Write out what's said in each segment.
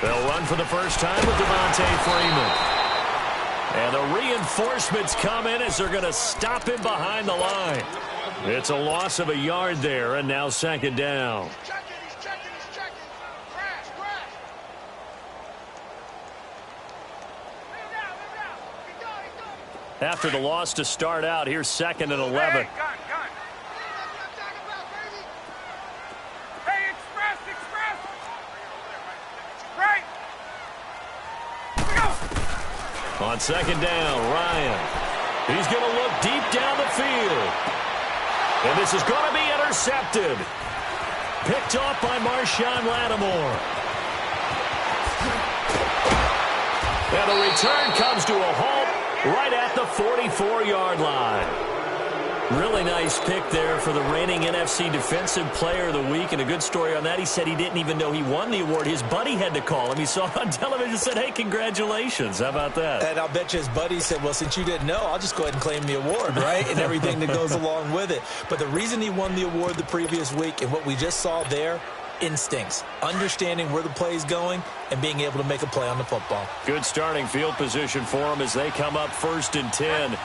They'll run for the first time with Devontae Freeman. And the reinforcements come in as they're going to stop him behind the line. It's a loss of a yard there, and now second down. He's checking. Crash. After the loss to start out, here's second and 11. On second down, Ryan. He's going to look deep down the field. And this is going to be intercepted. Picked off by Marshawn Lattimore. And the return comes to a halt right at the 44-yard line. Really nice pick there for the reigning NFC Defensive Player of the Week. And a good story on that, he said he didn't even know he won the award. His buddy had to call him. He saw it on television and said, hey, congratulations. How about that? And I'll bet you his buddy said, well, since you didn't know, I'll just go ahead and claim the award, right? And everything that goes along with it. But the reason he won the award the previous week and what we just saw there, instincts, understanding where the play is going and being able to make a play on the football. Good starting field position for him as they come up 1st and 10.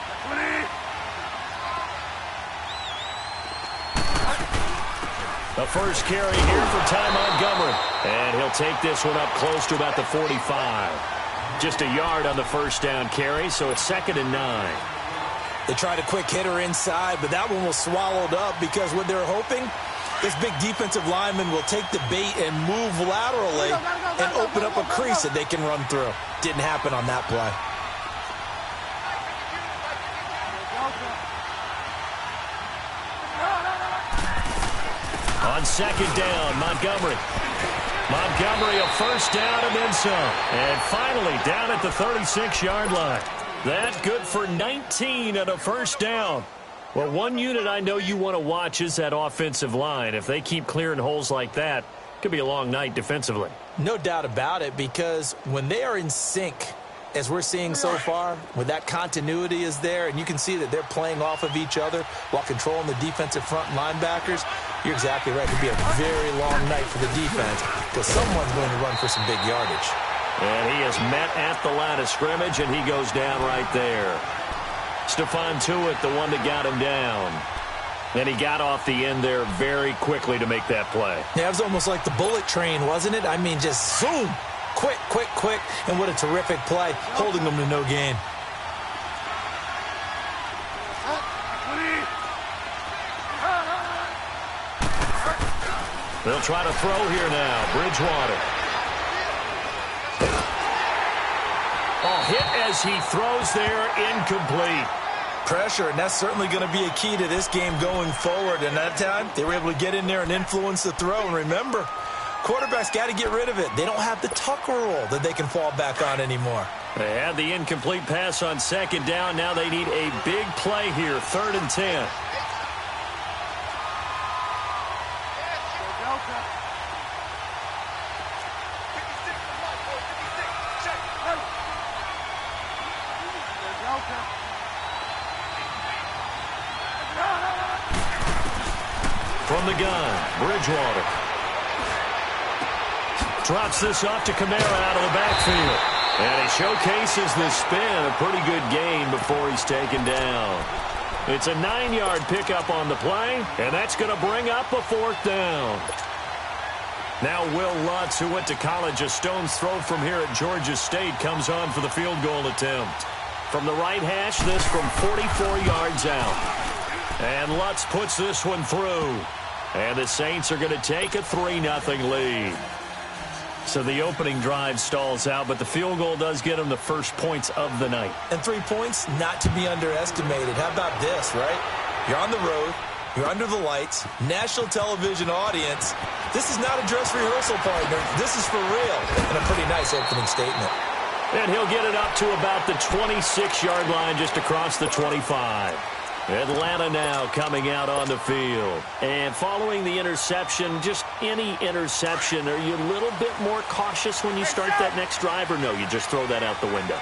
The first carry here for Ty Montgomery. And he'll take this one up close to about the 45. Just a yard on the first down carry, so it's 2nd and 9. They tried a quick hitter inside, but that one was swallowed up because what they're hoping, this big defensive lineman will take the bait and move laterally and open up a crease that they can run through. Didn't happen on that play. On second down, Montgomery. Montgomery a first down and then some. And finally down at the 36-yard line. That good for 19 and a first down. Well, one unit I know you want to watch is that offensive line. If they keep clearing holes like that, it could be a long night defensively. No doubt about it, because when they are in sync, as we're seeing so far, when that continuity is there, and you can see that they're playing off of each other while controlling the defensive front linebackers, you're exactly right. It could be a very long night for the defense because someone's going to run for some big yardage. And he is met at the line of scrimmage, and he goes down right there. Stephon Tuitt, the one that got him down. And he got off the end there very quickly to make that play. Yeah, it was almost like the bullet train, wasn't it? I mean, just zoom. Quick. And what a terrific play, holding them to no gain. They'll try to throw here now. Bridgewater. Oh, hit as he throws there, incomplete. Pressure, and that's certainly going to be a key to this game going forward. And that time, they were able to get in there and influence the throw. And remember, quarterbacks got to get rid of it. They don't have the Tucker rule that they can fall back on anymore. They had the incomplete pass on second down. Now they need a big play here, 3rd and 10. From the gun, Bridgewater. Drops this off to Kamara out of the backfield. And he showcases the spin. A pretty good gain before he's taken down. It's a 9-yard pickup on the play, and that's going to bring up a 4th down. Now Will Lutz, who went to college a stone's throw from here at Georgia State, comes on for the field goal attempt. From the right hash, this from 44 yards out. And Lutz puts this one through. And the Saints are going to take a 3-0 lead. So the opening drive stalls out, but the field goal does get them the first points of the night. And 3 points, not to be underestimated. How about this, right? You're on the road. You're under the lights. National television audience. This is not a dress rehearsal, partner. This is for real. And a pretty nice opening statement. And he'll get it up to about the 26-yard line, just across the 25. Atlanta now coming out on the field. And following the interception, just any interception, are you a little bit more cautious when you start that next drive, or no, you just throw that out the window?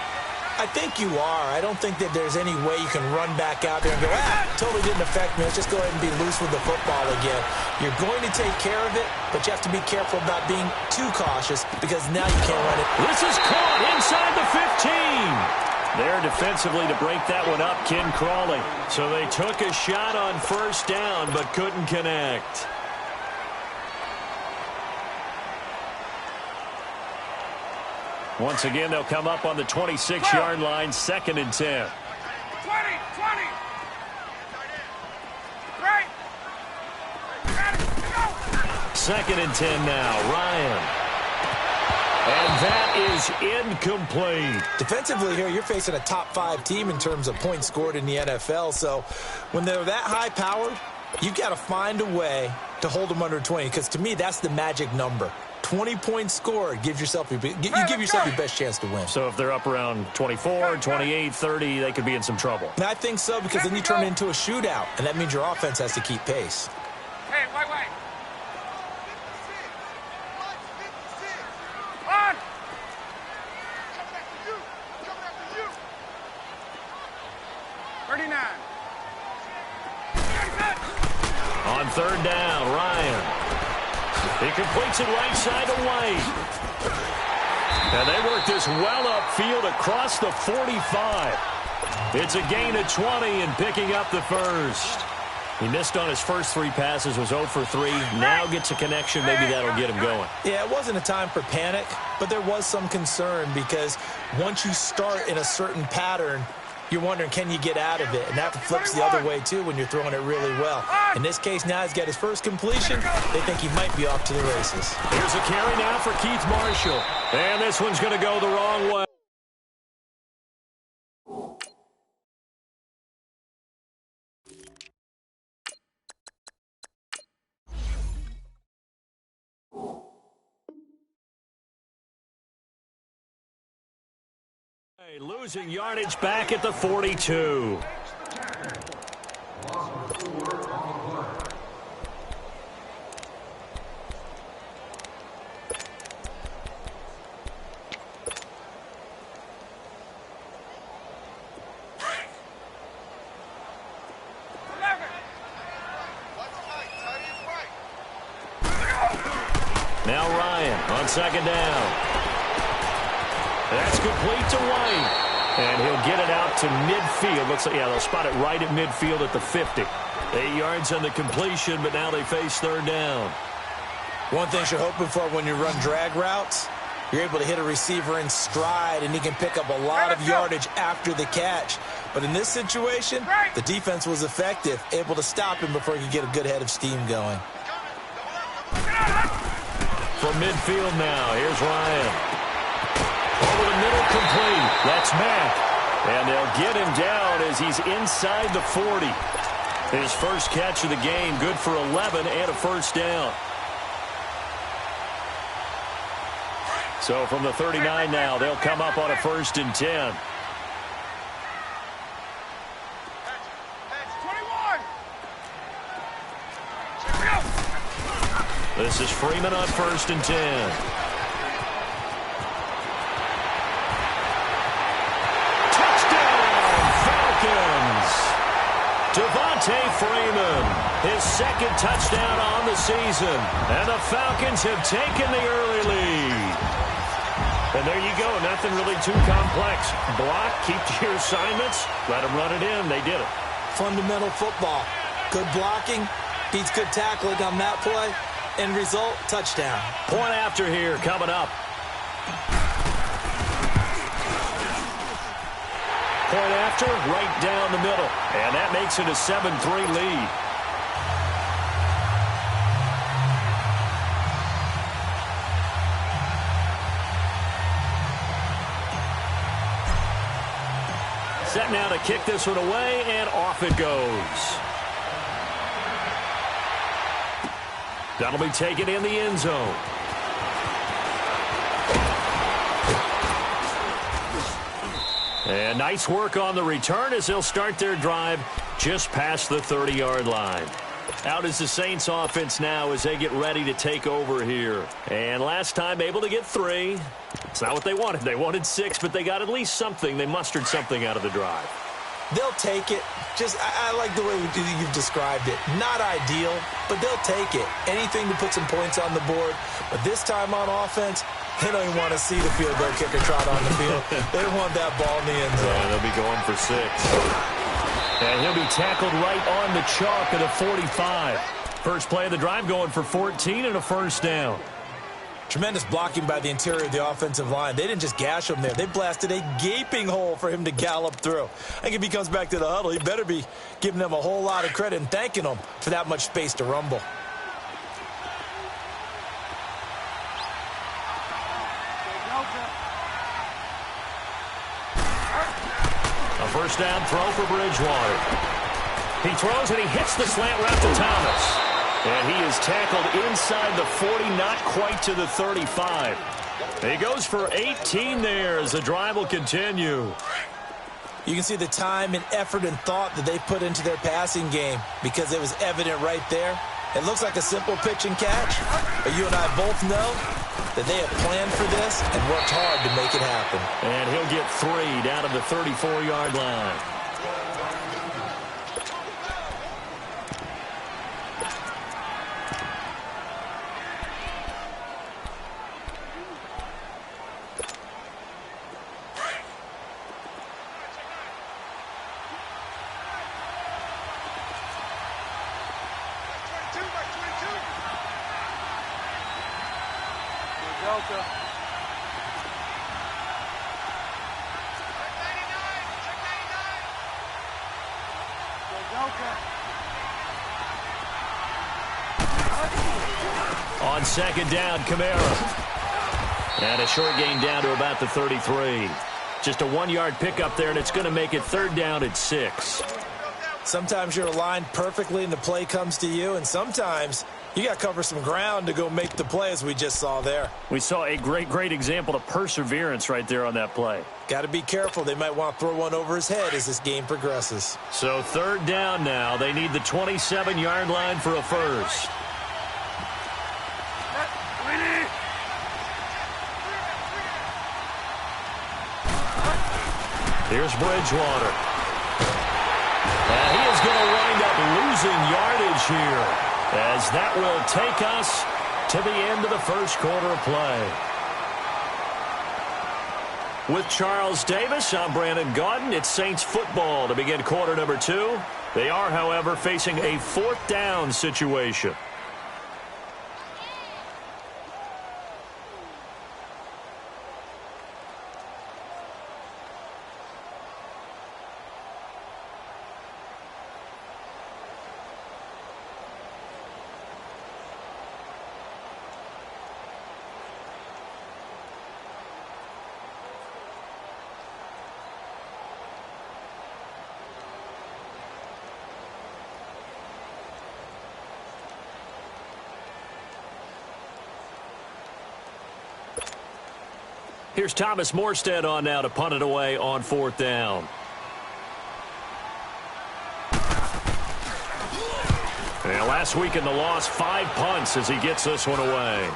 I think you are. I don't think that there's any way you can run back out there and go, totally didn't affect me. Let's just go ahead and be loose with the football again. You're going to take care of it, but you have to be careful about being too cautious because now you can't run it. This is caught inside the 15. There defensively to break that one up, Ken Crawley. So they took a shot on first down, but couldn't connect. Once again, they'll come up on the 26-yard line, 2nd and 10. 20, 20. Right. Second and 10 now, Ryan. And that is incomplete. Defensively here, you're facing a top 5 team in terms of points scored in the NFL. So when they're that high-powered, you've got to find a way to hold them under 20. Because to me, that's the magic number. 20 points scored, give yourself your best chance to win. So if they're up around 24, 28, 30, they could be in some trouble. And I think so, because then you turn it into a shootout, and that means your offense has to keep pace. Hey, wait. On. Coming after you. 39. On third down, Ryan. He completes it right side to White. And they work this well upfield across the 45. It's a gain of 20 and picking up the first. He missed on his first 3 passes, was 0 for 3. Now gets a connection. Maybe that'll get him going. Yeah, it wasn't a time for panic, but there was some concern because once you start in a certain pattern, you're wondering, can you get out of it? And that flips the other way, too, when you're throwing it really well. In this case, now he's got his first completion. They think he might be off to the races. Here's a carry now for Keith Marshall. And this one's going to go the wrong way. Losing yardage back at the 42. Now Ryan on second down. That's complete to White. And he'll get it out to midfield. Looks like, yeah, they'll spot it right at midfield at the 50. 8 yards on the completion, but now they face third down. One thing you're hoping for when you run drag routes, you're able to hit a receiver in stride, and he can pick up a lot of yardage after the catch. But in this situation, the defense was effective, able to stop him before he could get a good head of steam going. From midfield now, here's Ryan. Over the middle, complete. That's Mack. And they'll get him down as he's inside the 40. His first catch of the game, good for 11 and a first down. So from the 39 now, they'll come up on a 1st and 10. This is Freeman on 1st and 10. Devontae Freeman, his 2nd touchdown on the season. And the Falcons have taken the early lead. And there you go, nothing really too complex. Block, keep to your assignments, let them run it in. They did it. Fundamental football. Good blocking, beats good tackling on that play. End result, touchdown. Point after here coming up. Point after, right down the middle. And that makes it a 7-3 lead. Set now to kick this one away, and off it goes. That'll be taken in the end zone. And nice work on the return as they'll start their drive just past the 30-yard line. Out is the Saints offense now as they get ready to take over here. And last time able to get 3. It's not what they wanted. They wanted 6, but they got at least something. They mustered something out of the drive. They'll take it. I like the way you've described it. Not ideal, but they'll take it. Anything to put some points on the board. But this time on offense, they don't even want to see the field goal kicker trot on the field. They want that ball in the end zone. Yeah, they'll be going for 6. And he'll be tackled right on the chalk at a 45. First play of the drive going for 14 and a first down. Tremendous blocking by the interior of the offensive line. They didn't just gash him there. They blasted a gaping hole for him to gallop through. I think if he comes back to the huddle, he better be giving them a whole lot of credit and thanking them for that much space to rumble. A first down throw for Bridgewater. He throws and he hits the slant route to Thomas. And he is tackled inside the 40, not quite to the 35. He goes for 18 there as the drive will continue. You can see the time and effort and thought that they put into their passing game because it was evident right there. It looks like a simple pitch and catch, but you and I both know that they have planned for this and worked hard to make it happen. And he'll get 3 down to the 34-yard line. On second down, Kamara. And a short gain down to about the 33. Just a 1-yard pickup there, and it's going to make it third down at 6. Sometimes you're aligned perfectly and the play comes to you, and sometimes you got to cover some ground to go make the play, as we just saw there. We saw a great example of perseverance right there on that play. Got to be careful. They might want to throw one over his head as this game progresses. So third down now. They need the 27-yard line for a first. Here's Bridgewater. And he is going to wind up losing yardage here, as that will take us to the end of the first quarter of play. With Charles Davis, I'm Brandon Gaudin. It's Saints football to begin quarter number 2. They are, however, facing a fourth down situation. Here's Thomas Morstead on now to punt it away on fourth down. And last week in the loss, 5 punts as he gets this one away.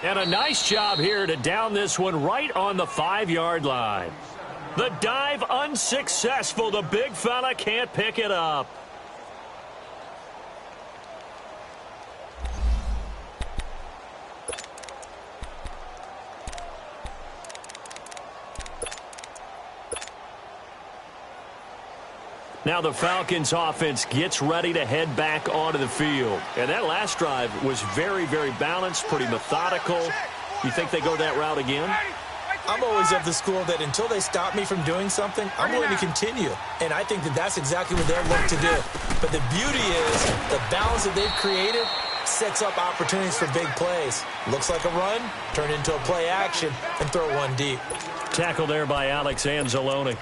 And a nice job here to down this one right on the 5-yard line. The dive unsuccessful. The big fella can't pick it up. Now the Falcons offense gets ready to head back onto the field. And that last drive was very balanced, pretty methodical. You think they go that route again? I'm always of the school that until they stop me from doing something, I'm going to continue. And I think that that's exactly what they'll look to do. But the beauty is the balance that they've created sets up opportunities for big plays. Looks like a run, turn into a play action, and throw one deep. Tackle there by Alex Anzalone.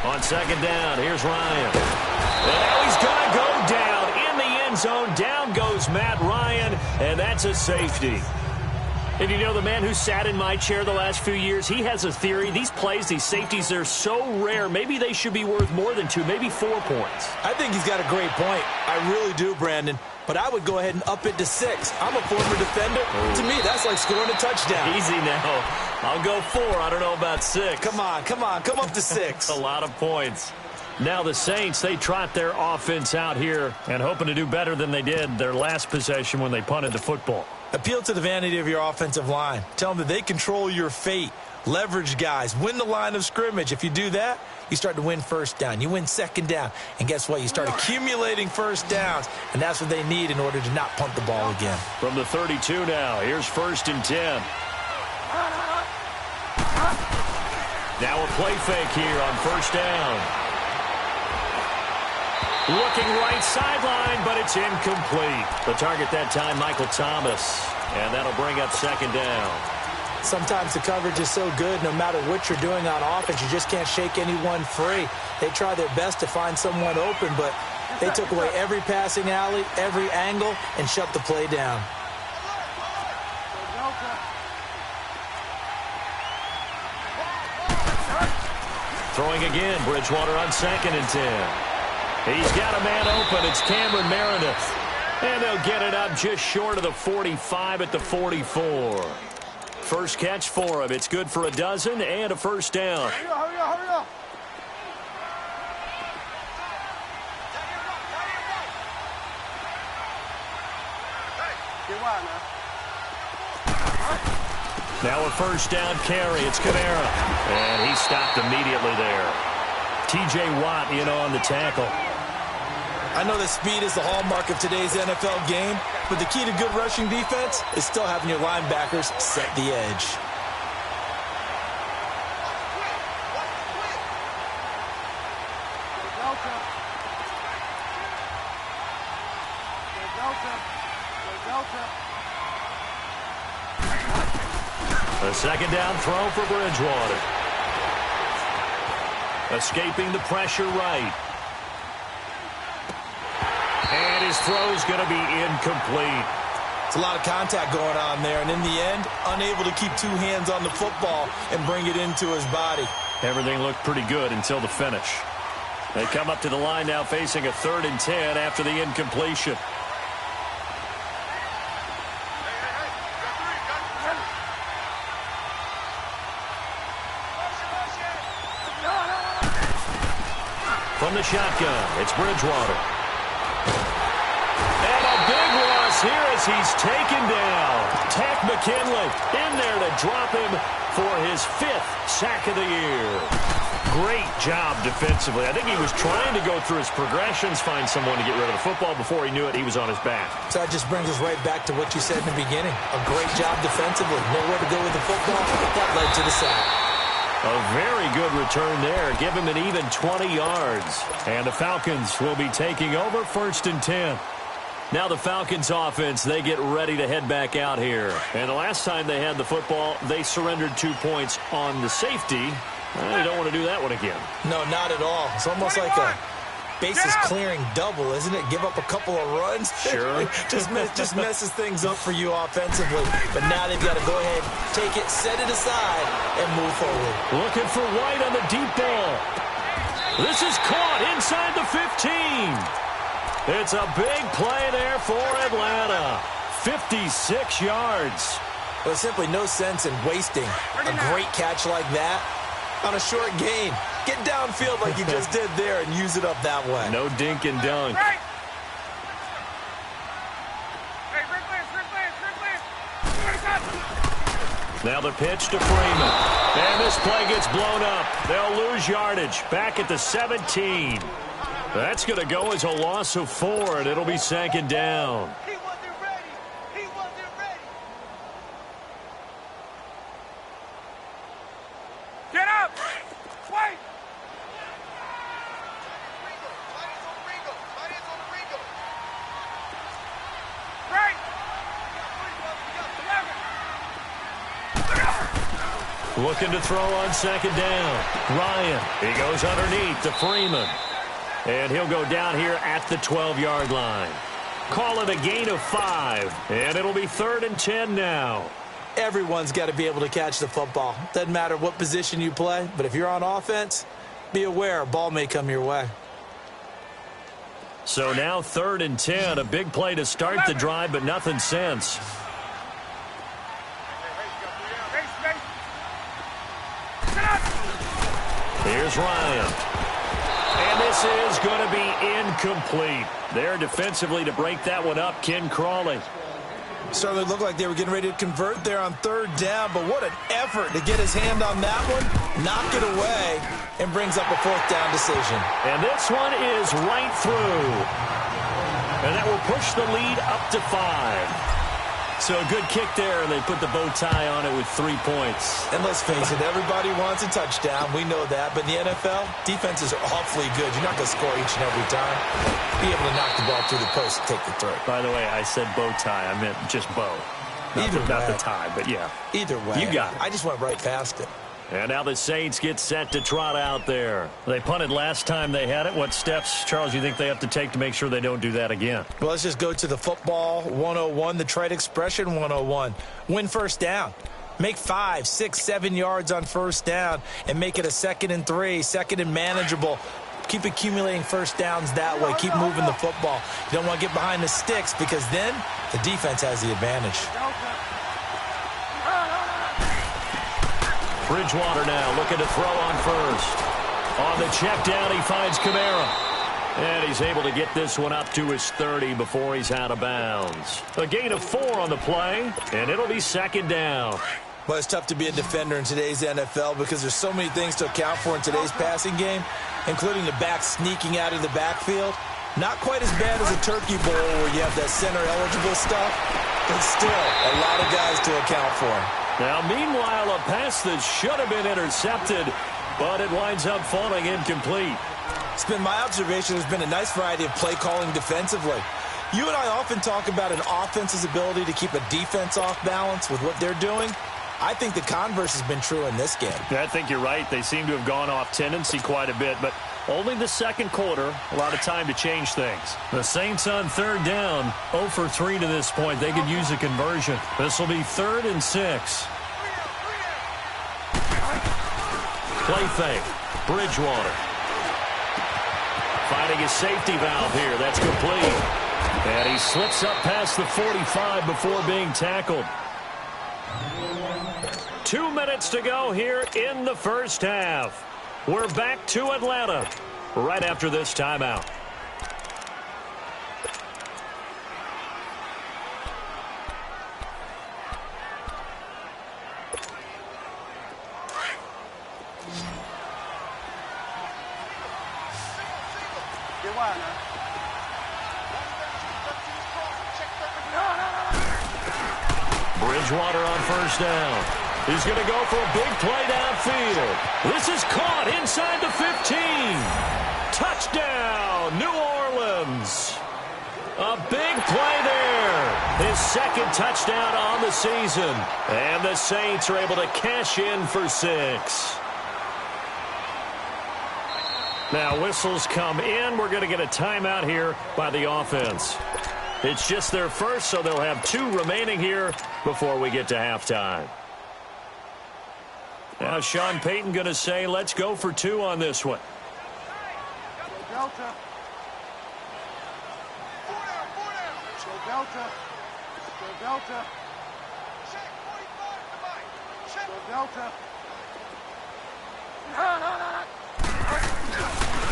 On second down, here's Ryan. And now he's going to go down in the end zone. Down goes Matt Ryan, and that's a safety. And you know, the man who sat in my chair the last few years, he has a theory. These plays, these safeties, they're so rare. Maybe they should be worth more than 2, maybe 4 points. I think he's got a great point. I really do, Brandon. But I would go ahead and up it to 6. I'm a former defender. To me, that's like scoring a touchdown. Easy now. I'll go 4. I don't know about 6. Come on. Come up to 6. A lot of points. Now the Saints, they trot their offense out here and hoping to do better than they did their last possession when they punted the football. Appeal to the vanity of your offensive line. Tell them that they control your fate. Leverage guys. Win the line of scrimmage. If you do that, you start to win first down. You win second down. And guess what? You start accumulating first downs. And that's what they need in order to not punt the ball again. From the 32 now, here's 1st and 10. Now a play fake here on 1st down. Looking right sideline, but it's incomplete. The target that time, Michael Thomas. And that'll bring up 2nd down. Sometimes the coverage is so good, no matter what you're doing on offense, you just can't shake anyone free. They try their best to find someone open, but they took away every passing alley, every angle, and shut the play down. Throwing again, Bridgewater on 2nd and 10. He's got a man open. It's Cameron Meredith. And they'll get it up just short of the 45 at the 44. First catch for him. It's good for a dozen and a 1st down. Hurry up. Get wide, man. Now a 1st down carry. It's Kamara. And he stopped immediately there. T.J. Watt in on the tackle. I know that speed is the hallmark of today's NFL game, but the key to good rushing defense is still having your linebackers set the edge. A 2nd down throw for Bridgewater. Escaping the pressure right. And his throw's going to be incomplete. It's a lot of contact going on there, and in the end, unable to keep 2 hands on the football and bring it into his body. Everything looked pretty good until the finish. They come up to the line now facing a 3rd and 10 after the incompletion. From the shotgun, it's Bridgewater. And a big loss here as he's taken down. Tack McKinley in there to drop him for his 5th sack of the year. Great job defensively. I think he was trying to go through his progressions, find someone to get rid of the football. Before he knew it, he was on his back. So that just brings us right back to what you said in the beginning. A great job defensively. Nowhere to go with the football. That led to the sack. A very good return there. Give him an even 20 yards. And the Falcons will be taking over 1st and 10. Now the Falcons offense, they get ready to head back out here. And the last time they had the football, they surrendered 2 points on the safety. Well, you don't want to do that one again. No, not at all. It's almost like a bases clearing double, isn't it? Give up a couple of runs. Sure. just messes things up for you offensively. But now they've got to go ahead, take it, set it aside, and move forward. Looking for White on the deep ball. This is caught inside the 15. It's a big play there for Atlanta. 56 yards. There's simply no sense in wasting a great catch like that on a short gain. Get downfield like you just did there and use it up that way. No dink and dunk. Hey, Now the pitch to Freeman. And this play gets blown up. They'll lose yardage. Back at the 17. That's going to go as a loss of 4, and it'll be 2nd down. he wasn't ready. He wasn't ready. Get up. Wait. Right. Looking to throw on second down. Ryan, he goes underneath to Freeman. And he'll go down here at the 12-yard line. Call it a gain of 5, and it'll be 3rd and 10 now. Everyone's got to be able to catch the football. Doesn't matter what position you play, but if you're on offense, be aware a ball may come your way. So now 3rd and 10, a big play to start the drive, but nothing since. Here's Ryan. And this is going to be incomplete. There defensively to break that one up, Ken Crawley. Certainly looked like they were getting ready to convert there on 3rd down, but what an effort to get his hand on that one, knock it away, and brings up a 4th down decision. And this one is right through. And that will push the lead up to 5. So a good kick there, and they put the bow tie on it with 3 points. And let's face it, everybody wants a touchdown. We know that. But in the NFL, defenses are awfully good. You're not going to score each and every time. Be able to knock the ball through the post and take the throw. By the way, I said bow tie. I meant just bow. Not the tie, but yeah. Either way. You got it. I just went right past it. And now the Saints get set to trot out there. They punted last time they had it. What steps, Charles, you think they have to take to make sure they don't do that again? Well, let's just go to the football 101, the trade expression 101. Win first down. Make 5, 6, 7 yards on first down and make it a 2nd and 3, 2nd and manageable. Keep accumulating first downs that way. Keep moving the football. You don't want to get behind the sticks because then the defense has the advantage. Bridgewater now looking to throw on first. On the check down, he finds Kamara. And he's able to get this one up to his 30 before he's out of bounds. A gain of 4 on the play, and it'll be 2nd down. Well, it's tough to be a defender in today's NFL because there's so many things to account for in today's passing game, including the back sneaking out of the backfield. Not quite as bad as a turkey bowl where you have that center-eligible stuff, but still a lot of guys to account for. Now, meanwhile, a pass that should have been intercepted, but it winds up falling incomplete. It's been my observation there's been a nice variety of play calling defensively. You and I often talk about an offense's ability to keep a defense off balance with what they're doing. I think the converse has been true in this game. I think you're right. They seem to have gone off tendency quite a bit, but only the second quarter, a lot of time to change things. The Saints on 3rd down, 0 for 3 to this point. They could use a conversion. This will be 3rd and 6. Play fake. Bridgewater. Finding his safety valve here. That's complete. And he slips up past the 45 before being tackled. 2 minutes to go here in the first half. We're back to Atlanta right after this timeout. Bridgewater on first down. He's going to go for a big play downfield. This is caught inside the 15. Touchdown, New Orleans. A big play there. His 2nd touchdown on the season. And the Saints are able to cash in for 6. Now whistles come in. We're going to get a timeout here by the offense. It's just their first, so they'll have 2 remaining here before we get to halftime. Now Sean Payton going to say, let's go for 2 on this one. Delta. Delta. Delta. Check 45 to Mike. Check Delta.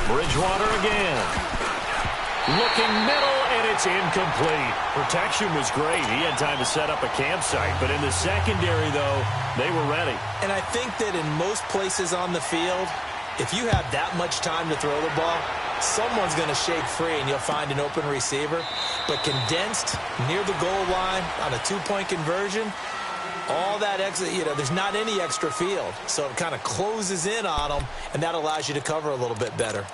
Bridgewater again. Looking middle, and it's incomplete. Protection was great. He had time to set up a campsite. But in the secondary, though, they were ready. And I think that in most places on the field, if you have that much time to throw the ball, someone's going to shake free and you'll find an open receiver. But condensed near the goal line on a 2-point conversion, all that extra, there's not any extra field. So it kind of closes in on them, and that allows you to cover a little bit better.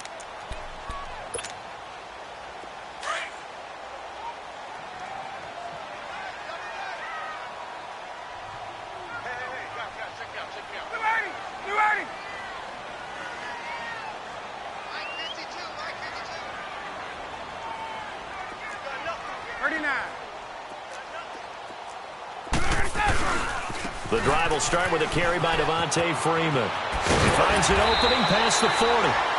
39. The drive will start with a carry by Devontae Freeman. He finds an opening past the 40.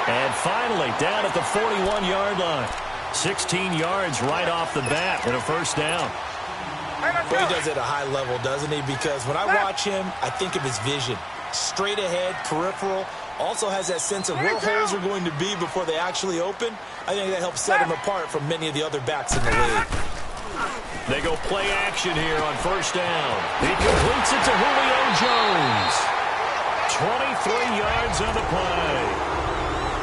And finally, down at the 41-yard line. 16 yards right off the bat and a first down. Well, he does it at a high level, doesn't he? Because when I watch him, I think of his vision. Straight ahead, peripheral. Also has that sense of where holes are going to be before they actually open. I think that helps set him apart from many of the other backs in the league. They go play action here on first down. He completes it to Julio Jones. 23 yards on the play.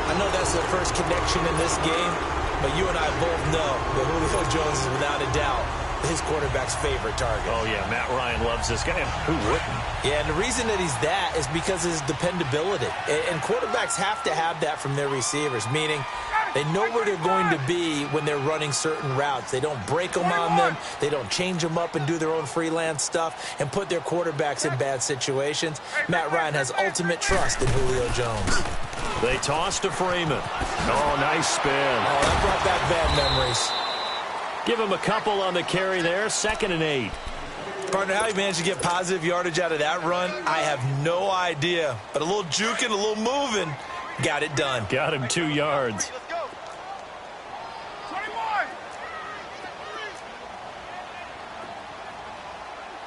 I know that's the first connection in this game, but you and I both know that Julio Jones is without a doubt his quarterback's favorite target. Oh, yeah, Matt Ryan loves this guy. Who wouldn't? Yeah, and the reason that he's that is because of his dependability. And quarterbacks have to have that from their receivers, meaning they know where they're going to be when they're running certain routes. They don't break them on them. They don't change them up and do their own freelance stuff and put their quarterbacks in bad situations. Matt Ryan has ultimate trust in Julio Jones. They toss to Freeman. Oh, nice spin. Oh, that brought back bad memories. Give him a couple on the carry there. 2nd and 8. Partner, how he managed to get positive yardage out of that run, I have no idea. But a little juking, a little moving, got it done. Got him 2 yards. Let's go. 21.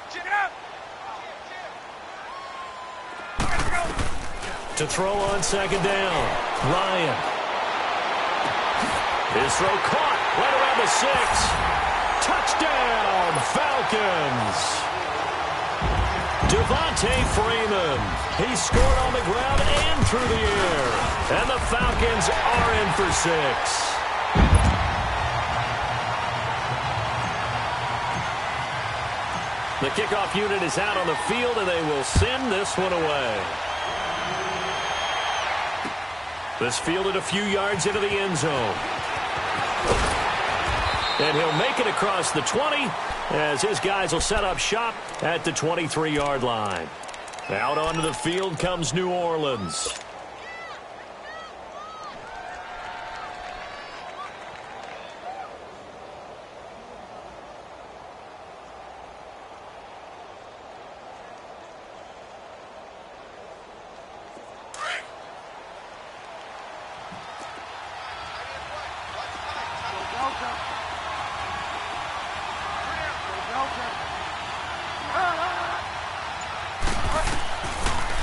Check it out. Let's go. To throw on 2nd down. Ryan. His throw caught right around the 6. Touchdown, Falcons. Devontae Freeman. He scored on the ground and through the air. And the Falcons are in for 6. The kickoff unit is out on the field, and they will send this one away. This fielded a few yards into the end zone. And he'll make it across the 20 as his guys will set up shop at the 23-yard line. Out onto the field comes New Orleans.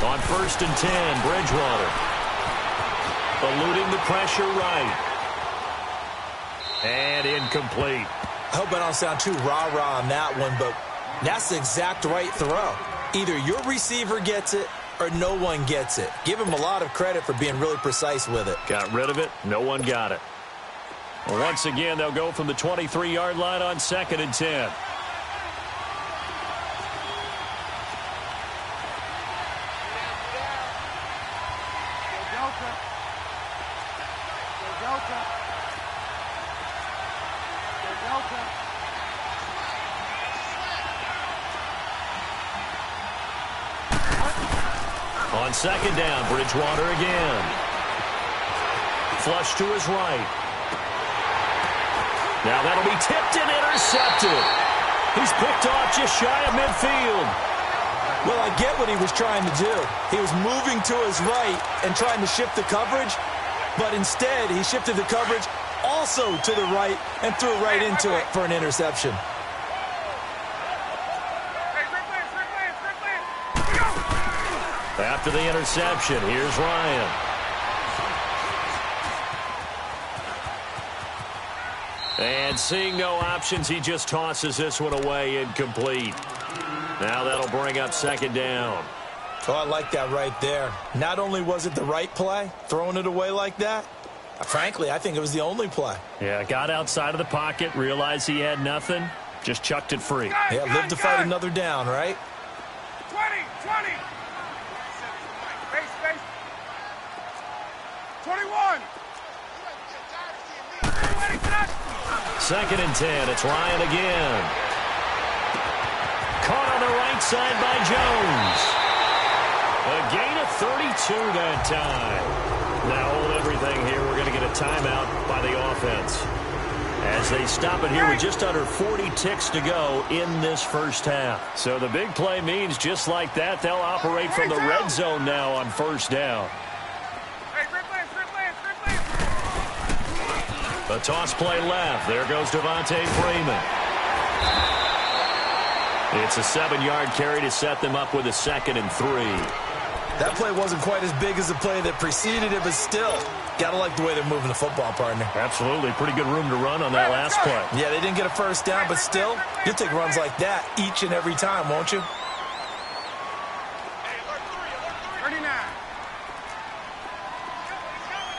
On 1st and 10, Bridgewater. Eluding the pressure right. And incomplete. I hope I don't sound too rah-rah on that one, but that's the exact right throw. Either your receiver gets it or no one gets it. Give him a lot of credit for being really precise with it. Got rid of it. No one got it. Well, once again, they'll go from the 23-yard line on 2nd and 10. On 2nd down, Bridgewater again. Flush to his right. Now that'll be tipped and intercepted. He's picked off just shy of midfield. Well, I get what he was trying to do. He was moving to his right and trying to shift the coverage, but instead he shifted the coverage also to the right and threw right into it for an interception. After the interception, here's Ryan. And seeing no options, he just tosses this one away incomplete. Now that'll bring up 2nd down. Oh, I like that right there. Not only was it the right play, throwing it away like that, frankly, I think it was the only play. Yeah, got outside of the pocket, realized he had nothing, just chucked it free. Yeah, live to fight another down, right? 20. Base. 21. 2nd and 10. It's Ryan again. Caught on the right side by Jones. A gain of 32 that time. Now hold everything here. We're going to get a timeout by the offense. as they stop it here with just under 40 ticks to go in this first half. So the big play means just like that, they'll operate from the red zone now on first down. A toss play left. There goes Devontae Freeman. It's a 7-yard carry to set them up with a 2nd and 3. That play wasn't quite as big as the play that preceded it, but still, got to like the way they're moving the football, partner. Absolutely. Pretty good room to run on that last play. Yeah, they didn't get a first down, but still, you'll take runs like that each and every time, won't you? 39.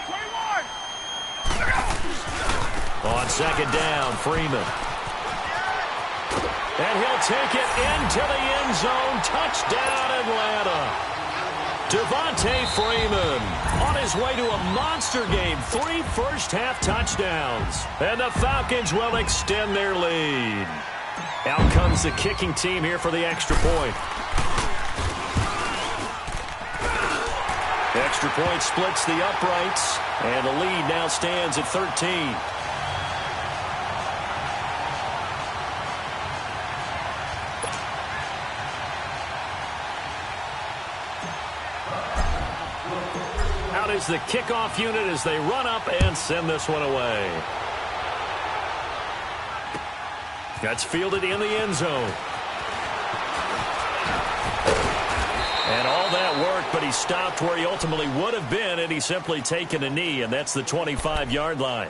21. On 2nd down, Freeman. And he'll take it into the end zone. Touchdown, Atlanta. Devontae Freeman on his way to a monster game. 3 first-half touchdowns. And the Falcons will extend their lead. Out comes the kicking team here for the extra point. Extra point splits the uprights. And the lead now stands at 13. Out is the kickoff unit as they run up and send this one away. That's fielded in the end zone. And all that work, but he stopped where he ultimately would have been had he simply taken a knee, and that's the 25-yard line.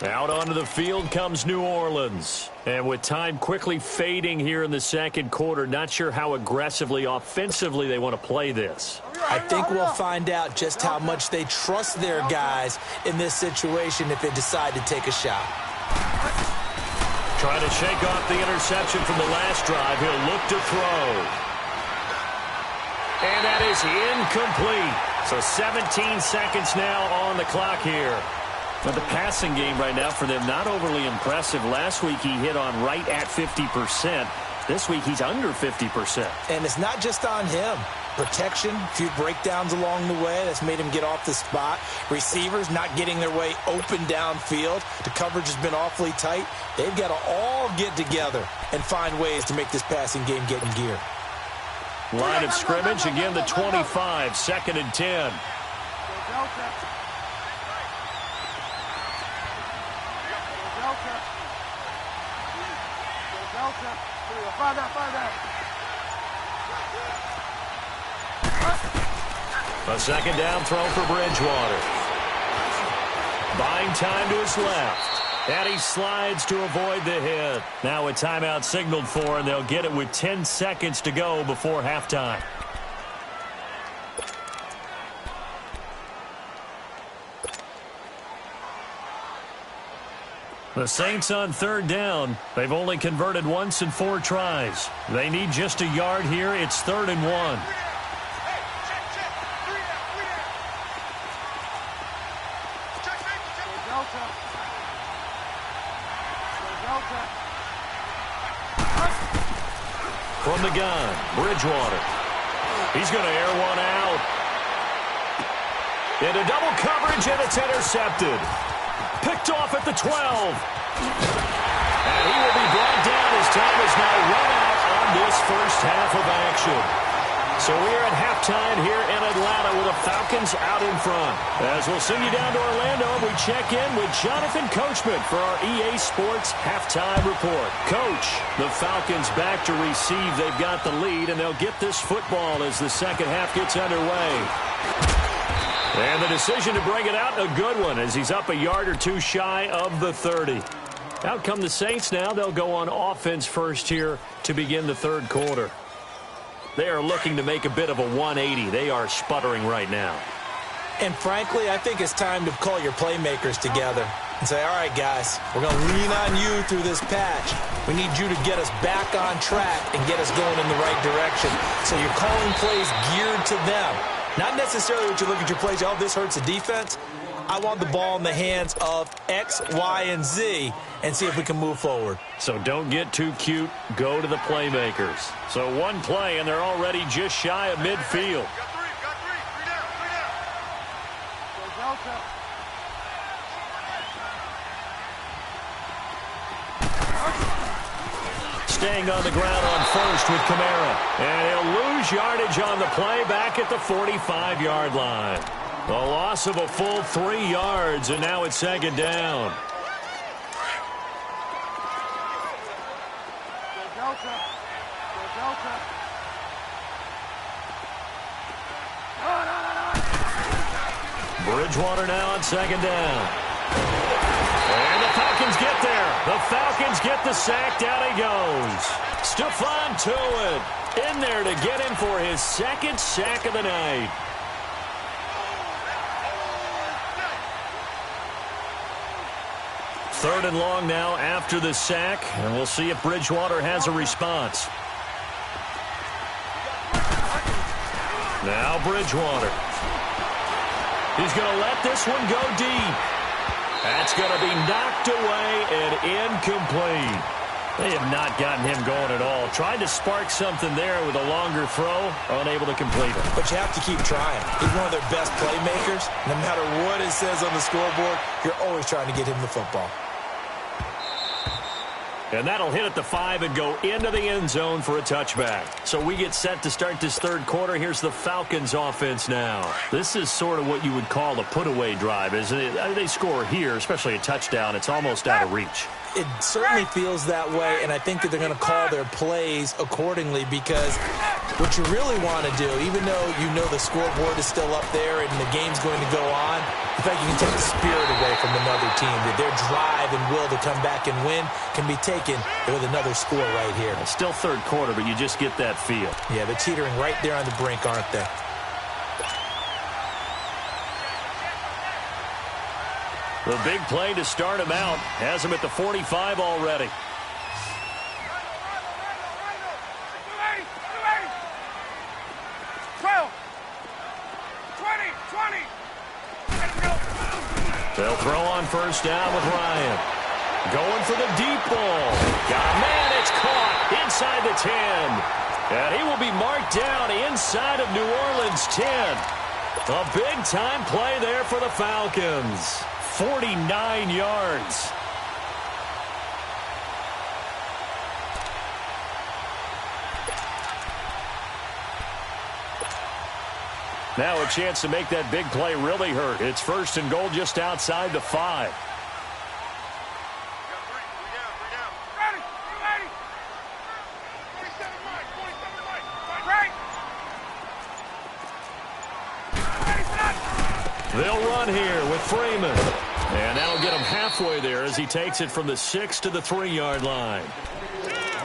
Out onto the field comes New Orleans. And with time quickly fading here in the second quarter, not sure how aggressively, offensively they want to play this. I think we'll find out just how much they trust their guys in this situation if they decide to take a shot. Trying to shake off the interception from the last drive. He'll look to throw. And that is incomplete. So 17 seconds now on the clock here. But the passing game right now for them, not overly impressive. Last week he hit on right at 50%. This week he's under 50%. And it's not just on him. Protection, a few breakdowns along the way. That's made him get off the spot. Receivers not getting their way open downfield. The coverage has been awfully tight. They've got to all get together and find ways to make this passing game get in gear. Line of scrimmage, again the 25, 2nd and 10. A 2nd down throw for Bridgewater. Buying time to his left. And he slides to avoid the hit. Now a timeout signaled for, and they'll get it with 10 seconds to go before halftime. The Saints on 3rd down. They've only converted once in 4 tries. They need just a yard here. It's 3rd and 1. From the gun, Bridgewater. He's going to air one out. Into double coverage, and it's intercepted. Picked off at the 12. And he will be brought down as time is now run out on this first half of action. So we are at halftime here in Atlanta with the Falcons out in front. As we'll send you down to Orlando, we check in with Jonathan Coachman for our EA Sports Halftime Report. Coach, the Falcons back to receive. They've got the lead, and they'll get this football as the second half gets underway. And the decision to bring it out, a good one, as he's up a yard or two shy of the 30. Out come the Saints now. They'll go on offense first here to begin the third quarter. They are looking to make a bit of a 180. They are sputtering right now. And frankly, I think it's time to call your playmakers together and say, all right, guys, we're going to lean on you through this patch. We need you to get us back on track and get us going in the right direction. So you're calling plays geared to them. Not necessarily what you look at your plays, oh, this hurts the defense. I want the ball in the hands of X, Y, and Z and see if we can move forward. So don't get too cute. Go to the playmakers. So one play, and they're already just shy of midfield. Got three down. Go Delta. staying on the ground on first with Kamara. And he'll lose yardage on the play back at the 45-yard line. A loss of a full 3 yards, and now it's second down. Delta. Delta. Bridgewater now on second down. And the Falcons get there. The Falcons get the sack. Down he goes. Stephon Tuitt in there to get him for his second sack of the night. Third and long now after the sack, and we'll see if Bridgewater has a response. Now Bridgewater. He's going to let this one go deep. That's going to be knocked away and incomplete. They have not gotten him going at all. Tried to spark something there with a longer throw, unable to complete it. But you have to keep trying. He's one of their best playmakers. No matter what it says on the scoreboard, you're always trying to get him the football. And that'll hit at the 5 and go into the end zone for a touchback. So we get set to start this third quarter. Here's the Falcons offense now. This is sort of what you would call a put-away drive, isn't it? They score here, especially a touchdown. It's almost out of reach. It certainly feels that way, and I think that they're going to call their plays accordingly, because what you really want to do, even though you know the scoreboard is still up there and the game's going to go on, in fact, you can take the spirit away from another team. That their drive and will to come back and win can be taken with another score right here. It's still third quarter, but you just get that feel. Yeah, they're teetering right there on the brink, aren't they? The big play to start him out has him at the 45 already. They'll throw on first down with Ryan. Going for the deep ball. Got a man, it's caught inside the 10. And he will be marked down inside of New Orleans 10. A big-time play there for the Falcons. 49 yards. Now a chance to make that big play really hurt. It's first and goal just outside the 5. They'll run here with Freeman. And that'll get him halfway there as he takes it from the 6 to the 3-yard line.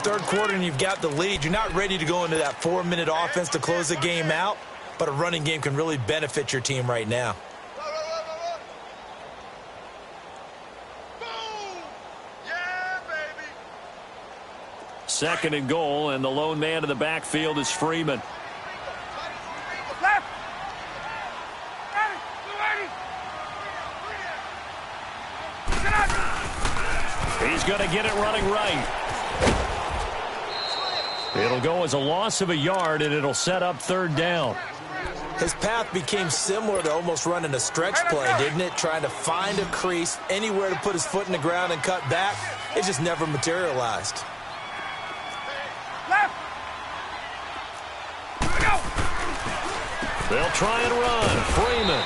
Third quarter and you've got the lead. You're not ready to go into that 4-minute offense to close the game out, but a running game can really benefit your team right now. Second and goal, and the lone man in the backfield is Freeman. He's going to get it running right. It'll go as a loss of a yard, and it'll set up third down. His path became similar to almost running a stretch play, didn't it? Trying to find a crease, anywhere to put his foot in the ground and cut back. It just never materialized. They'll try and run. Freeman.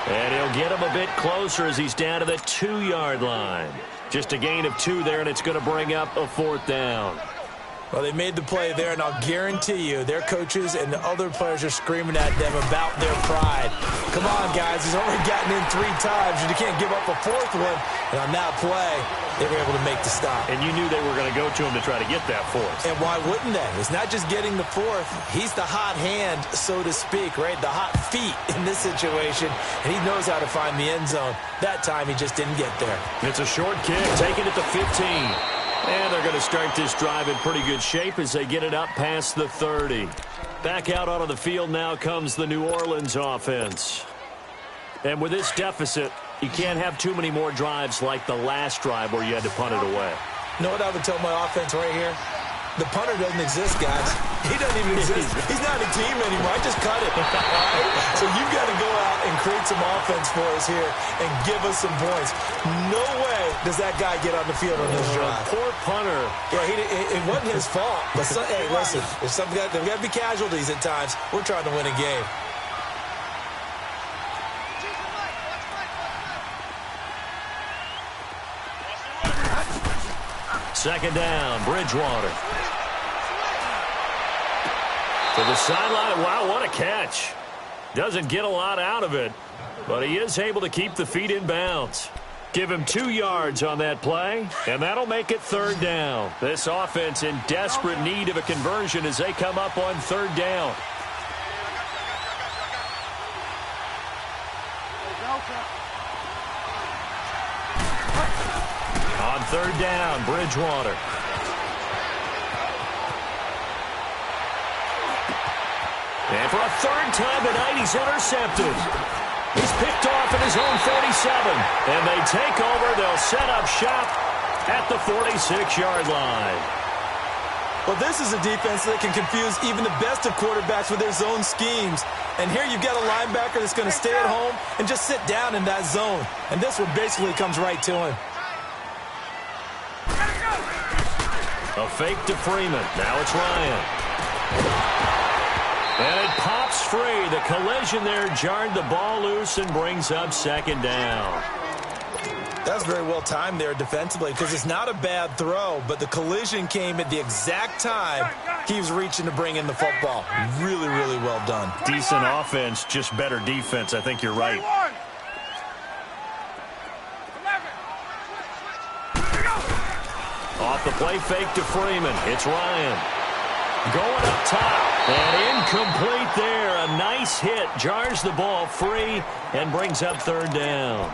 And he'll get him a bit closer as he's down to the 2-yard line. Just a gain of 2 there, and it's going to bring up a fourth down. Well, they made the play there, and I'll guarantee you their coaches and the other players are screaming at them about their pride. Come on, guys. He's already gotten in 3 times, and you can't give up a 4th one. And on that play, they were able to make the stop. And you knew they were going to go to him to try to get that 4th. And why wouldn't they? It's not just getting the 4th. He's the hot hand, so to speak, right? The hot feet in this situation, and he knows how to find the end zone. That time, he just didn't get there. It's a short kick, taken at the 15. And they're going to start this drive in pretty good shape as they get it up past the 30. Back out onto the field now comes the New Orleans offense. And with this deficit, you can't have too many more drives like the last drive where you had to punt it away. You know what I would tell my offense right here? The punter doesn't exist, guys. He doesn't even exist. He's not a team anymore. I just cut it. All right? So you've got to go out and create some offense for us here and give us some points. No way does that guy get on the field on this drive. Poor punter. Yeah, it wasn't his fault. But hey, listen, there's got to be casualties at times. We're trying to win a game. Second down, Bridgewater. To the sideline. Wow, what a catch. Doesn't get a lot out of it, but he is able to keep the feet in bounds. Give him 2 yards on that play, and that'll make it third down. This offense in desperate need of a conversion as they come up on third down. On third down, Bridgewater. And for a third time tonight, he's intercepted. He's picked off at his own 47. And they take over. They'll set up shop at the 46-yard line. Well, this is a defense that can confuse even the best of quarterbacks with their zone schemes. And here you've got a linebacker that's going to stay at home and just sit down in that zone. And this one basically comes right to him. A fake to Freeman. Now it's Ryan. And it pops free. The collision there jarred the ball loose and brings up second down. That's very well timed there defensively because it's not a bad throw, but the collision came at the exact time he was reaching to bring in the football. Really, really well done. Decent offense, just better defense. I think you're right. Off the play fake to Freeman. It's Ryan. Going up top. And incomplete there. A nice hit. Jars the ball free and brings up third down.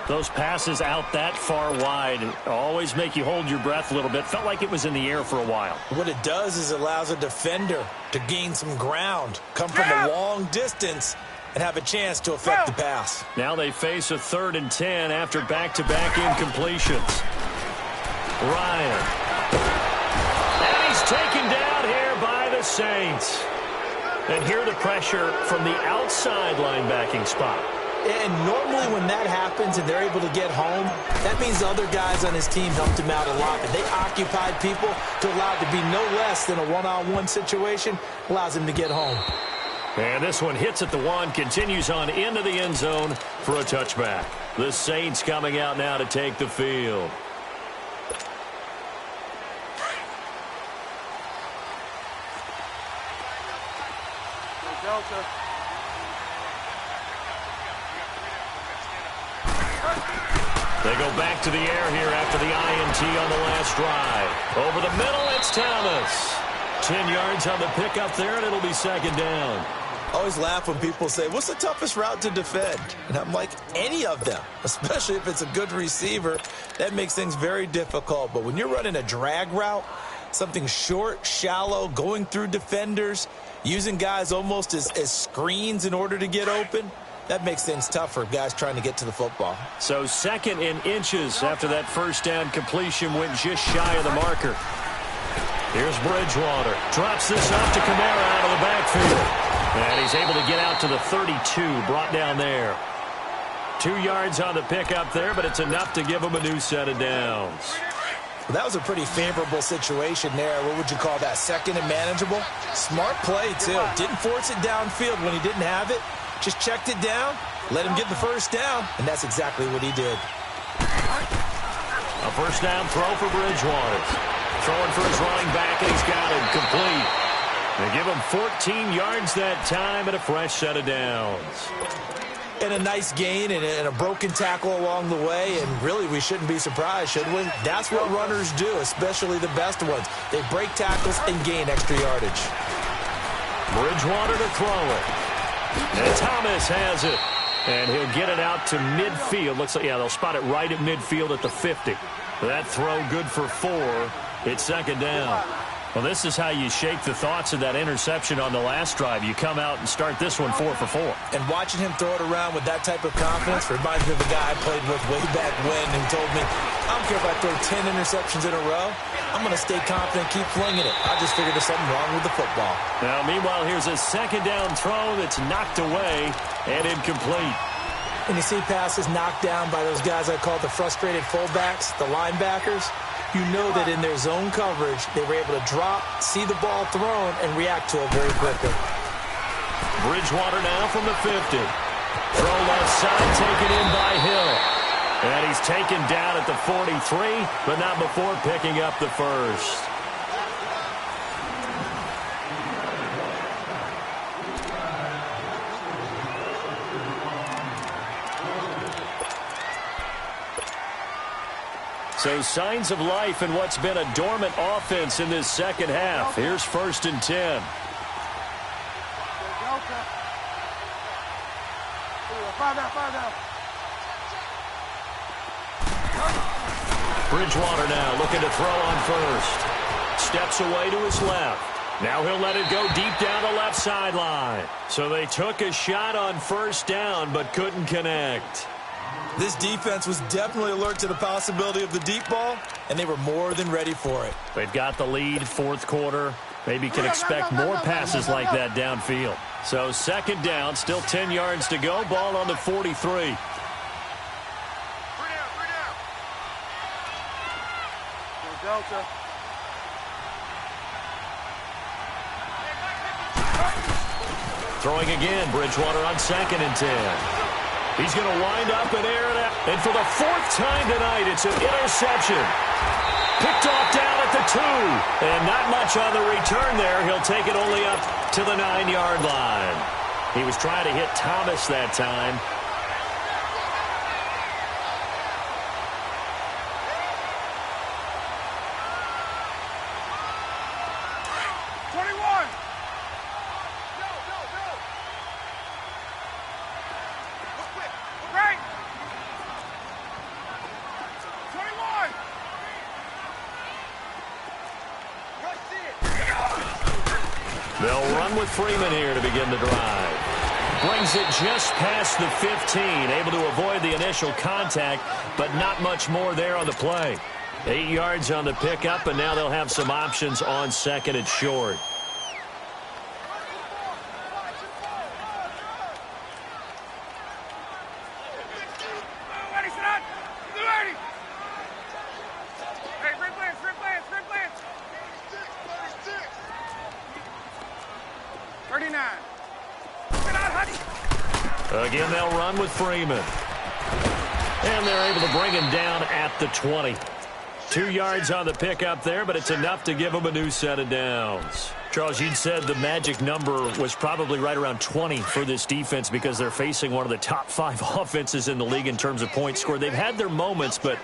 Those passes out that far wide always make you hold your breath a little bit. Felt like it was in the air for a while. What it does is it allows a defender to gain some ground, come from a long distance, and have a chance to affect the pass. Now they face a 3rd and 10 after back-to-back incompletions. Ryan. And he's taken down here by the Saints. And here the pressure from the outside linebacking spot. And normally when that happens and they're able to get home, that means other guys on his team helped him out a lot. But they occupied people to allow it to be no less than a one-on-one situation, allows him to get home. And this one hits at the 1, continues on into the end zone for a touchback. The Saints coming out now to take the field. Delta. They go back to the air here after the INT on the last drive. Over the middle, it's Thomas. 10 yards on the pickup there, and it'll be second down. I always laugh when people say, what's the toughest route to defend? And I'm like, any of them, especially if it's a good receiver. That makes things very difficult. But when you're running a drag route, something short, shallow, going through defenders, using guys almost as screens in order to get open, that makes things tough for guys trying to get to the football. So 2nd and inches after that first down completion went just shy of the marker. Here's Bridgewater. Drops this off to Kamara out of the backfield. And he's able to get out to the 32, brought down there. 2 yards on the pickup there, but it's enough to give him a new set of downs. Well, that was a pretty favorable situation there. What would you call that? 2nd and manageable? Smart play, too. Didn't force it downfield when he didn't have it. Just checked it down, let him get the first down, and that's exactly what he did. A first down throw for Bridgewater. Throwing for his running back, and he's got him complete. They give him 14 yards that time and a fresh set of downs. And a nice gain and a broken tackle along the way, and really we shouldn't be surprised, should we? That's what runners do, especially the best ones. They break tackles and gain extra yardage. Bridgewater to throw it. And Thomas has it. And he'll get it out to midfield. Looks like, yeah, they'll spot it right at midfield at the 50. That throw good for 4. It's second down. Well, this is how you shake the thoughts of that interception on the last drive. You come out and start this one 4 for 4. And watching him throw it around with that type of confidence reminds me of a guy I played with way back when who told me, I don't care if I throw 10 interceptions in a row. I'm going to stay confident, keep flinging it. I just figured there's something wrong with the football. Now, meanwhile, here's a second down throw that's knocked away and incomplete. When you see passes knocked down by those guys I call the frustrated fullbacks, the linebackers, you know that in their zone coverage, they were able to drop, see the ball thrown, and react to it very quickly. Bridgewater now from the 50. Throw left side, taken in by Hill. And he's taken down at the 43, but not before picking up the first. So signs of life in what's been a dormant offense in this second half. Here's 1st and 10. Bridgewater now looking to throw on first. Steps away to his left. Now he'll let it go deep down the left sideline. So they took a shot on 1st down but couldn't connect. This defense was definitely alert to the possibility of the deep ball, and they were more than ready for it. They've got the lead, 4th quarter. Maybe can expect more passes like that downfield. So 2nd down, still 10 yards to go. Ball on the 43. Delta. Throwing again, Bridgewater on 2nd and 10. He's going to wind up and air it out. And for the 4th time tonight, it's an interception. Picked off down at the 2. And not much on the return there. He'll take it only up to the 9-yard line. He was trying to hit Thomas that time. They'll run with Freeman here to begin the drive. Brings it just past the 15, able to avoid the initial contact, but not much more there on the play. 8 yards on the pickup, and now they'll have some options on 2nd and short. Again, they'll run with Freeman. And they're able to bring him down at the 20. 2 yards on the pickup there, but it's enough to give him a new set of downs. Charles, you'd said the magic number was probably right around 20 for this defense because they're facing one of the top 5 offenses in the league in terms of points scored. They've had their moments, but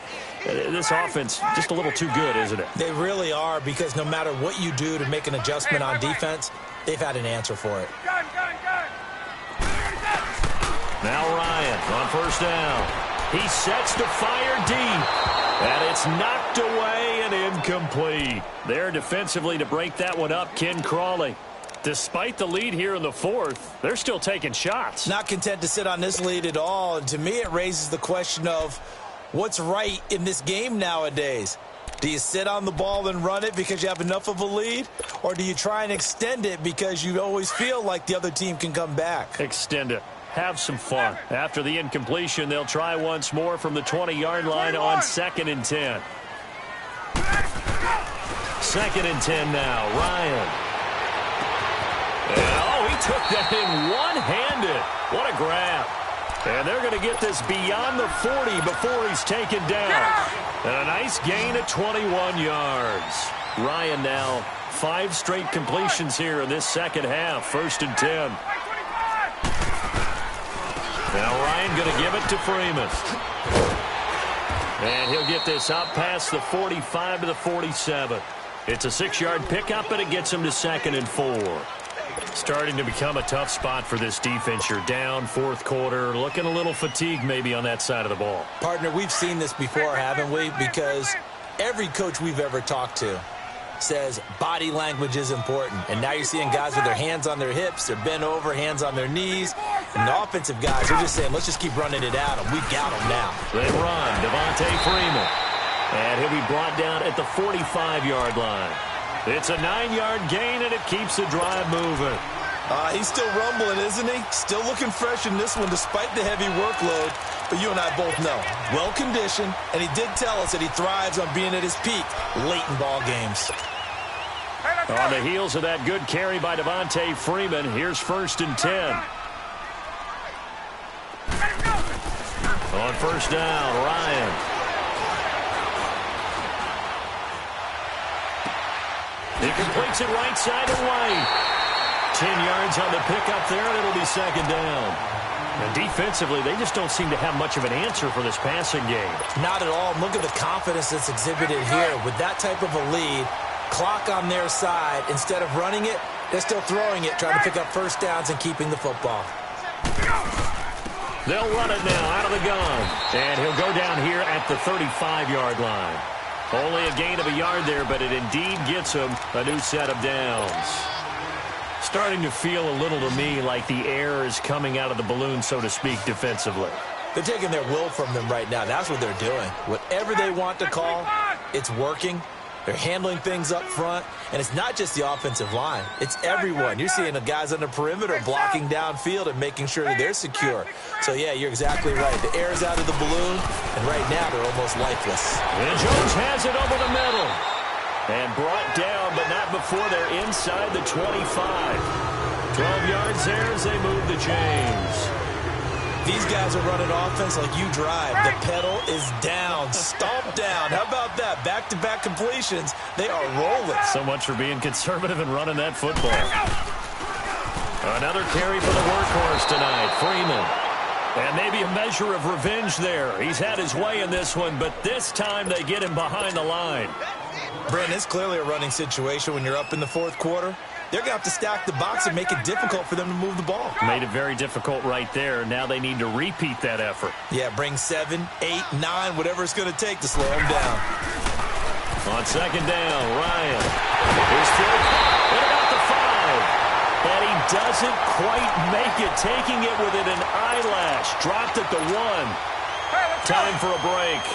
this offense just a little too good, isn't it? They really are, because no matter what you do to make an adjustment on defense, they've had an answer for it. Now Ryan on 1st down. He sets to fire deep. And it's knocked away and incomplete. There defensively to break that one up, Ken Crawley. Despite the lead here in the 4th, they're still taking shots. Not content to sit on this lead at all. And to me, it raises the question of what's right in this game nowadays. Do you sit on the ball and run it because you have enough of a lead? Or do you try and extend it because you always feel like the other team can come back? Extend it. Have some fun. After the incompletion, they'll try once more from the 20-yard line on 2nd and 10. 2nd and 10 now. Ryan. And, he took that in one-handed. What a grab. And they're going to get this beyond the 40 before he's taken down. And a nice gain at 21 yards. Ryan now 5 straight completions here in this second half. 1st and 10. Now Ryan going to give it to Freeman. And he'll get this up past the 45 to the 47. It's a 6-yard pickup, and it gets him to 2nd and 4. Starting to become a tough spot for this defense. You're down 4th quarter, looking a little fatigued maybe on that side of the ball. Partner, we've seen this before, haven't we? Because every coach we've ever talked to, says body language is important. And now you're seeing guys with their hands on their hips, they're bent over, hands on their knees. And the offensive guys are just saying, let's just keep running it at them. We got them now. They run. Devontae Freeman. And he'll be brought down at the 45-yard line. It's a 9-yard gain, and it keeps the drive moving. He's still rumbling, isn't he? Still looking fresh in this one despite the heavy workload. But you and I both know, well-conditioned, and he did tell us that he thrives on being at his peak late in ball games. On the heels of that good carry by Devontae Freeman, here's 1st and 10. On 1st down, Ryan. He completes it right side to White. 10 yards on the pickup there, and it'll be 2nd down. And defensively, they just don't seem to have much of an answer for this passing game. Not at all. Look at the confidence that's exhibited here. With that type of a lead, clock on their side, instead of running it, they're still throwing it, trying to pick up 1st downs and keeping the football. They'll run it now out of the gun. And he'll go down here at the 35-yard line. Only a gain of a yard there, but it indeed gets him a new set of downs. Starting to feel a little to me like the air is coming out of the balloon, so to speak, defensively. They're taking their will from them right now. That's what they're doing. Whatever they want to call, it's working. They're handling things up front, and it's not just the offensive line. It's everyone. You're seeing the guys on the perimeter blocking downfield and making sure that they're secure. So, yeah, you're exactly right. The air's out of the balloon, and right now they're almost lifeless. And Jones has it over the middle. And brought down, but not before they're inside the 25. 12 yards there as they move the chains. These guys are running offense like you drive. The pedal is down, stomped down. How about that? Back-to-back completions. They are rolling. So much for being conservative and running that football. Another carry for the workhorse tonight, Freeman. And maybe a measure of revenge there. He's had his way in this one, but this time they get him behind the line. Brandon, it's clearly a running situation when you're up in the 4th quarter. They're going to have to stack the box and make it difficult for them to move the ball. Made it very difficult right there. Now they need to repeat that effort. Yeah, bring 7, 8, 9, whatever it's going to take to slow them down. On 2nd down, Ryan. Here's Phil at about the 5. And he doesn't quite make it, taking it within an eyelash. Dropped at the 1. Time for a break.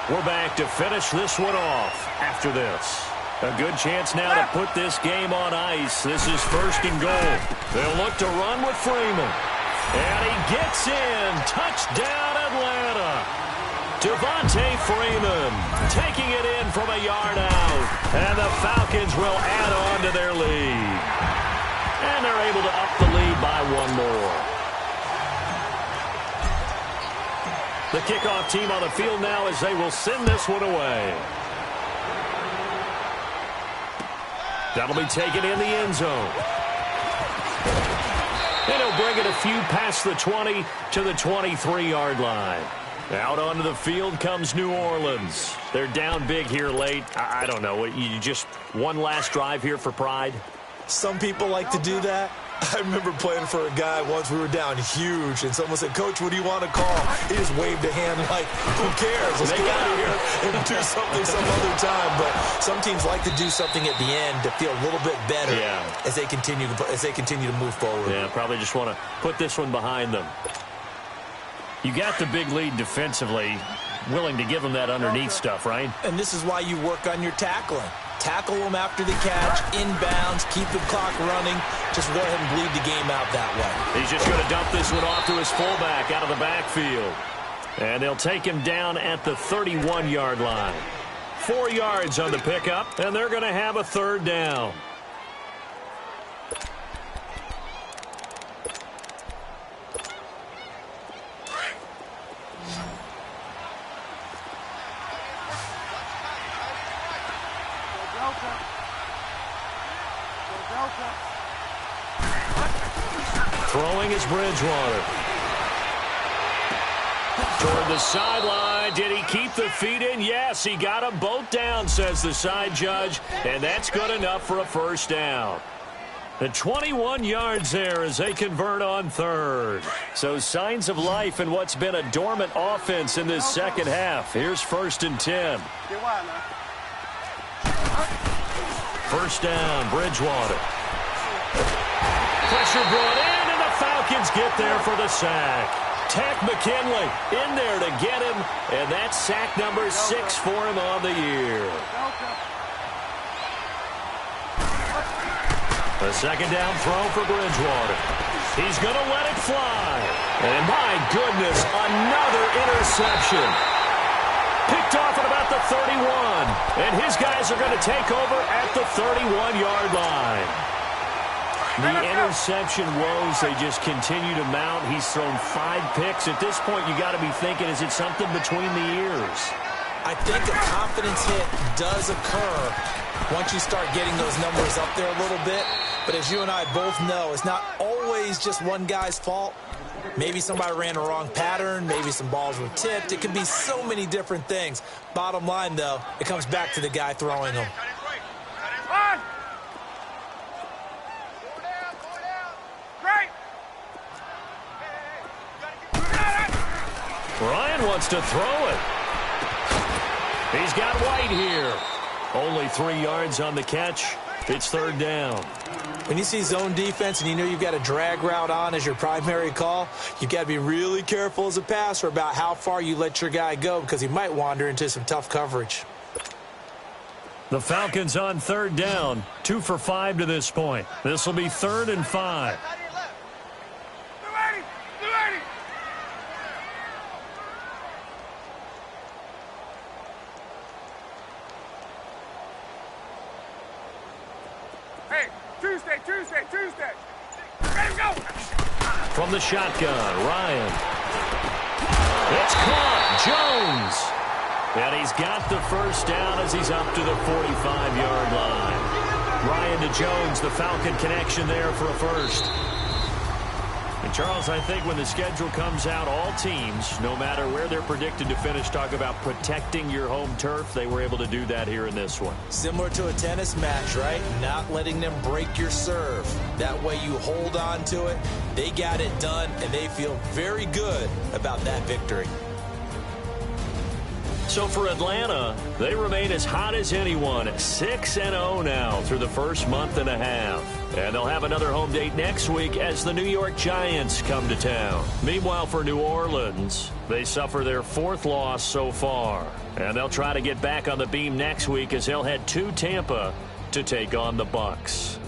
We're back to finish this one off after this. A good chance now to put this game on ice. This is 1st and goal. They'll look to run with Freeman. And he gets in. Touchdown, Atlanta. Devontae Freeman taking it in from a yard out. And the Falcons will add on to their lead. And they're able to up the lead by 1 more. The kickoff team on the field now as they will send this one away. That'll be taken in the end zone. And he'll bring it a few past the 20 to the 23-yard line. Out onto the field comes New Orleans. They're down big here late. I don't know. You just one last drive here for pride? Some people like to do that. I remember playing for a guy once. We were down huge, and someone said, "Coach, what do you want to call?" He just waved a hand like, "Who cares? Let's get out of here and do something some other time." But some teams like to do something at the end to feel a little bit better as they continue to move forward. Yeah, probably just want to put this one behind them. You got the big lead defensively, willing to give them that underneath stuff, right? And this is why you work on your tackling. Tackle them after the catch, inbounds, keep the clock running. Just go ahead and bleed the game out that way. He's just going to dump this one off to his fullback out of the backfield. And they'll take him down at the 31-yard line. 4 yards on the pickup, and they're going to have a 3rd down. Throwing is Bridgewater. Toward the sideline. Did he keep the feet in? Yes, he got them both down, says the side judge. And that's good enough for a 1st down. The 21 yards there as they convert on 3rd. So signs of life in what's been a dormant offense in this second half. Here's 1st and 10. First down, Bridgewater. Pressure brought in, and the Falcons get there for the sack. Tech McKinley in there to get him, and that's sack number 6 for him on the year. A second down throw for Bridgewater. He's going to let it fly. And my goodness, another interception. Picked off at about the 31. And his guys are going to take over at the 31-yard line. The interception woes, they just continue to mount. He's thrown 5 picks. At this point, you got to be thinking, is it something between the ears? I think a confidence hit does occur once you start getting those numbers up there a little bit. But as you and I both know, it's not always just one guy's fault. Maybe somebody ran a wrong pattern. Maybe some balls were tipped. It can be so many different things. Bottom line, though, it comes back to the guy throwing them. Ryan wants to throw it. He's got White here. Only 3 yards on the catch. It's third down. When you see zone defense and you know you've got a drag route on as your primary call, you've got to be really careful as a passer about how far you let your guy go because he might wander into some tough coverage. The Falcons on third down. 2 for 5 to this point. This will be 3rd and 5. Tuesday. Ready to go. From the shotgun, Ryan. It's caught. Jones. And he's got the first down as he's up to the 45-yard line. Ryan to Jones, the Falcon connection there for a first. And, Charles, I think when the schedule comes out, all teams, no matter where they're predicted to finish, talk about protecting your home turf. They were able to do that here in this one. Similar to a tennis match, right? Not letting them break your serve. That way you hold on to it. They got it done, and they feel very good about that victory. So for Atlanta, they remain as hot as anyone, 6-0 now through the first month and a half. And they'll have another home date next week as the New York Giants come to town. Meanwhile, for New Orleans, they suffer their 4th loss so far. And they'll try to get back on the beam next week as they'll head to Tampa to take on the Bucs.